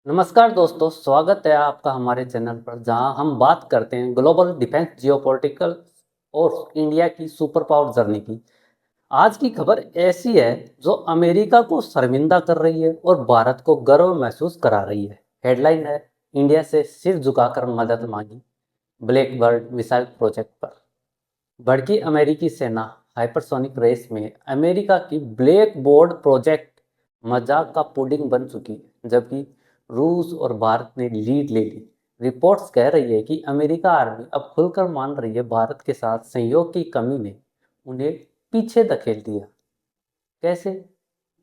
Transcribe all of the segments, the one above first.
नमस्कार दोस्तों, स्वागत है आपका हमारे चैनल पर जहां हम बात करते हैं ग्लोबल डिफेंस जियोपॉलिटिकल और इंडिया की सुपर पावर जर्नी की। आज की खबर ऐसी है जो अमेरिका को शर्मिंदा कर रही है और भारत को गर्व महसूस करा रही है। हेडलाइन है, इंडिया से सिर झुकाकर मदद मांगी, ब्लैक बर्ड मिसाइल प्रोजेक्ट पर भड़की अमेरिकी सेना। हाइपरसोनिक रेस में अमेरिका की ब्लैक बोर्ड प्रोजेक्ट मजाक का पुडिंग बन चुकी है, जबकि रूस और भारत ने लीड ले ली। रिपोर्ट्स कह रही है कि अमेरिका आर्मी अब खुलकर मान रही है भारत के साथ सहयोग की कमी ने उन्हें पीछे धकेल दिया। कैसे?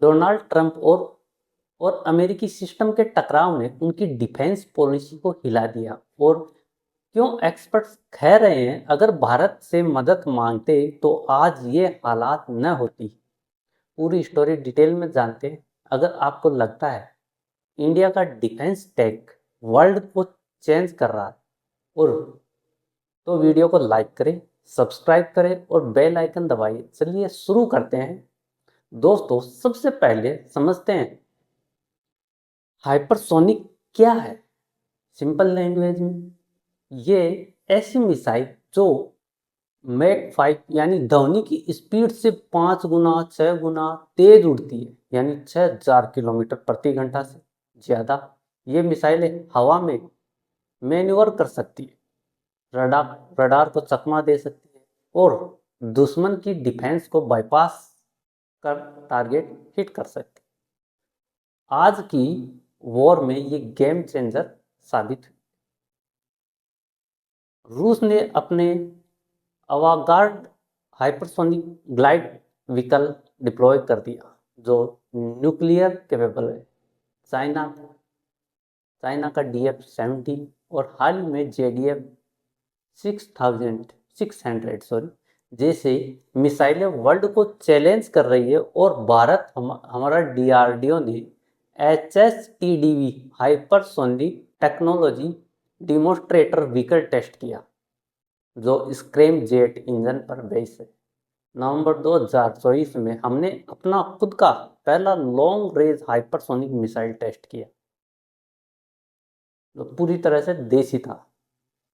डोनाल्ड ट्रंप और अमेरिकी सिस्टम के टकराव ने उनकी डिफेंस पॉलिसी को हिला दिया। और क्यों एक्सपर्ट्स कह रहे हैं अगर भारत से मदद मांगते तो आज ये हालात न होती। पूरी स्टोरी डिटेल में जानते हैं। अगर आपको लगता है इंडिया का डिफेंस टेक वर्ल्ड को चेंज कर रहा है और तो वीडियो को लाइक करें, सब्सक्राइब करें और बेल आइकन दबाइए। चलिए शुरू करते हैं। दोस्तों, सबसे पहले समझते हैं हाइपरसोनिक क्या है। सिंपल लैंग्वेज में ये ऐसी मिसाइल जो मैक 5 यानी ध्वनि की स्पीड से 5 गुना 6 गुना तेज उड़ती है, यानी 6000 किलोमीटर प्रति घंटा से ज़्यादा। ये मिसाइलें हवा में मैन्यूवर कर सकती है, रडार रडार को चकमा दे सकती है और दुश्मन की डिफेंस को बाईपास कर टारगेट हिट कर सकती है। आज की वॉर में ये गेम चेंजर साबित हुई। रूस ने अपने अवागार्ड हाइपरसोनिक ग्लाइड व्हीकल डिप्लॉय कर दिया जो न्यूक्लियर कैपेबल है। चाइना चाइना का DF-17 और हाल ही में JDF 600 जैसे मिसाइलें वर्ल्ड को चैलेंज कर रही है। और भारत हमारा DRDO ने HSTDV hypersonic technology demonstrator vehicle test किया जो स्क्रैम जेट इंजन पर बेस है। नवंबर 2024 में हमने अपना खुद का पहला long range hypersonic missile test किया जो पूरी तरह से देसी था।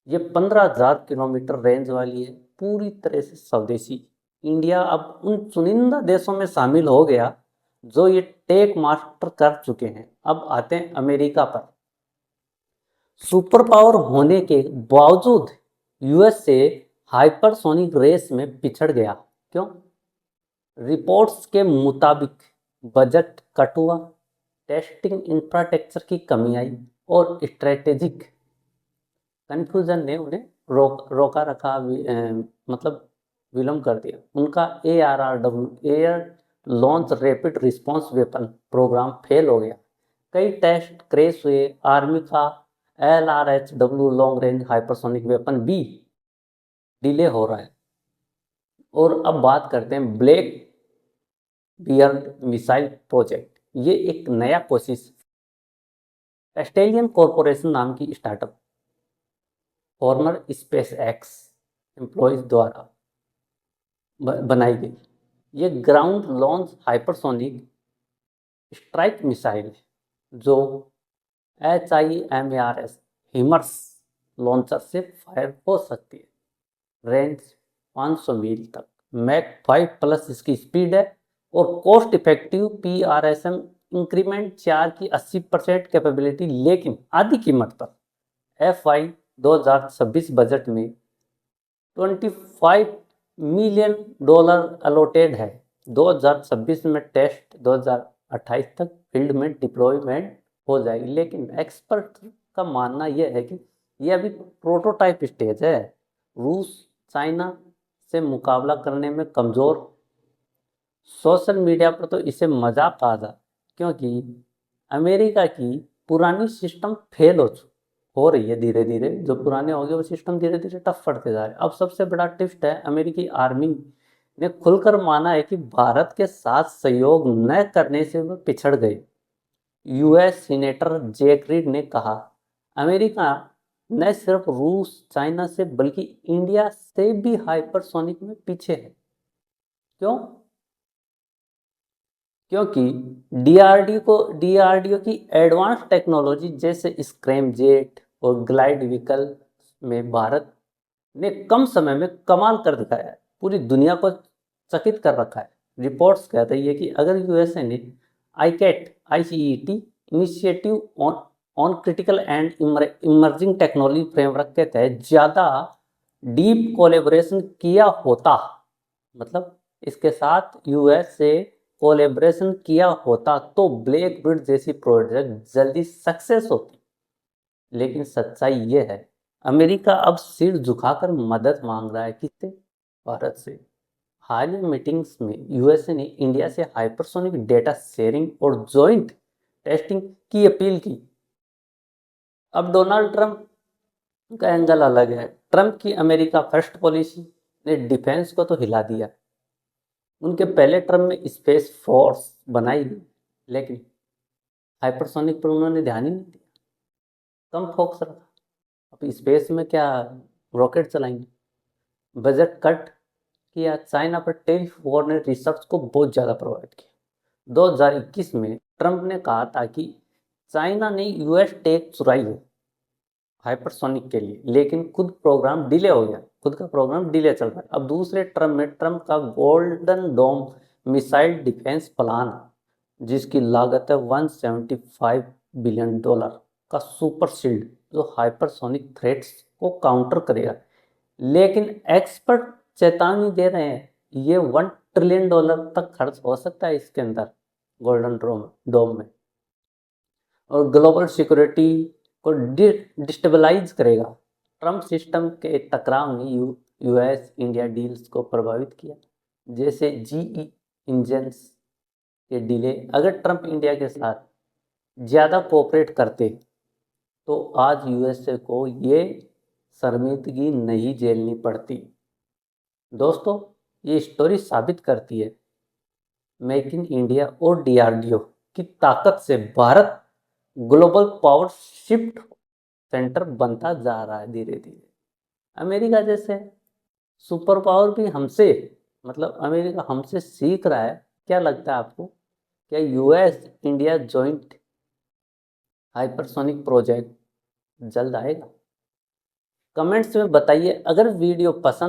ये 15,000 किलोमीटर रेंज वाली है, पूरी तरह से स्वदेशी। इंडिया अब उन चुनिंदा देशों में शामिल हो गया जो ये टेक मास्टर कर चुके हैं। अब आते हैं अमेरिका पर। सुपर पावर होने के बावजूद यूएस से हाइपरसोनिक रेस में पिछड़ गया। क्यों? रिपोर्ट्स के मुताबिक बजट कट हुआ, टेस्टिंग इंफ्रास्ट्रक्चर की कमी आई और स्ट्रेटेजिक कन्फ्यूजन ने उन्हें रोका रखा, मतलब विलम्ब कर दिया। उनका ARRW air launch rapid response weapon programme fail हो गया, कई टेस्ट क्रैश हुए। आर्मी का LRHW long range hypersonic weapon भी डिले हो रहा है। और अब बात करते हैं ब्लैक बियर्ड मिसाइल प्रोजेक्ट। ये एक नया कोशिश ऑस्ट्रेलियन कॉरपोरेशन नाम की startup farmer space x employees द्वारा बनाई गई। ये ground launch hypersonic strike missile है जो HIMARS हिमर्स लॉन्चर से फायर हो सकती है। रेंज 500 मील तक, मैक 5 प्लस इसकी स्पीड है और कॉस्ट इफेक्टिव PRSM इंक्रीमेंट 4 की 80% कैपेबिलिटी, लेकिन आधी कीमत पर। FY 2026 बजट में $25 मिलियन अलॉटेड है। 2026 में टेस्ट, 2028 तक फील्ड में डिप्लॉयमेंट हो जाएगी। लेकिन एक्सपर्ट का मानना यह है कि यह अभी प्रोटोटाइप स्टेज है। रूस चाइना से मुकाबला करने में कमज़ोर। सोशल मीडिया पर तो इसे मजाक कहा था, क्योंकि अमेरिका की पुरानी सिस्टम फेल हो रही है। धीरे धीरे जो पुराने हो गए वो सिस्टम धीरे धीरे टफ पड़ते जा रहे हैं। अब सबसे बड़ा ट्विस्ट है, अमेरिकी आर्मी ने खुलकर माना है कि भारत के साथ सहयोग न करने से वो पिछड़ गए। US सीनेटर जैक रीड ने कहा, अमेरिका न सिर्फ रूस चाइना से बल्कि इंडिया से भी हाइपरसोनिक में पीछे है। क्यों? क्योंकि डीआरडीओ की एडवांस टेक्नोलॉजी जैसे स्क्रैमजेट और ग्लाइड व्हीकल में भारत ने कम समय में कमाल कर दिखाया है, पूरी दुनिया को चकित कर रखा है। रिपोर्ट्स कह रही है कि अगर यूएसए ने ICET initiative on critical and emerging technology framework के तहत ज़्यादा डीप कोलेबोरेशन किया होता, मतलब इसके साथ यूएस से कोलेबोरेशन किया होता तो ब्लैक बिर्ड जैसी प्रोजेक्ट जल्दी सक्सेस होती। लेकिन सच्चाई ये है, अमेरिका अब सिर झुकाकर मदद मांग रहा है। किससे? भारत से। हालिया मीटिंग्स में यूएसए ने इंडिया से हाइपरसोनिक डेटा शेयरिंग और जॉइंट टेस्टिंग की अपील की। अब डोनाल्ड ट्रंप का एंगल अलग है। ट्रंप की अमेरिका फर्स्ट पॉलिसी ने डिफेंस को तो हिला दिया। उनके पहले टर्म में स्पेस फोर्स बनाई गई, लेकिन हाइपरसोनिक पर उन्होंने ध्यान ही नहीं दिया, कम फोकस रखा। अब स्पेस में क्या रॉकेट चलाएंगे, बजट कट किया। चाइना पर टेरिफ वॉर ने रिसर्च को बहुत ज़्यादा प्रभावित किया। 2021 में ट्रंप ने कहा था कि चाइना ने यूएस टेक चुराई है हाइपरसोनिक के लिए, लेकिन खुद प्रोग्राम डिले हो गया, खुद का प्रोग्राम डिले चल रहा है। अब दूसरे टर्म में ट्रंप का golden dome missile defence plan, जिसकी लागत है $175 बिलियन का सुपर शील्ड, जो हाइपरसोनिक थ्रेट्स को काउंटर करेगा। लेकिन एक्सपर्ट चेतावनी दे रहे हैं ये $1 ट्रिलियन तक खर्च हो सकता है इसके अंदर गोल्डन डोम में, और ग्लोबल सिक्योरिटी को डिस्टेबलाइज करेगा। ट्रंप सिस्टम के टकराव ने यूएस इंडिया डील्स को प्रभावित किया, जैसे जीई इंजन्स के डिले। अगर ट्रंप इंडिया के साथ ज़्यादा कोऑपरेट करते तो आज यूएसए को ये शर्मिंदगी नहीं झेलनी पड़ती। दोस्तों, ये स्टोरी साबित करती है मेक इन इंडिया और डीआरडीओ की ताकत से Bharat global power shift centre बनता जा रहा है धीरे धीरे। अमेरिका जैसे सुपर पावर भी हमसे, मतलब अमेरिका हमसे सीख रहा है। क्या लगता है आपको, क्या US India joint hypersonic project जल्द आएगा? कमेंट्स में बताइए। अगर वीडियो पसंद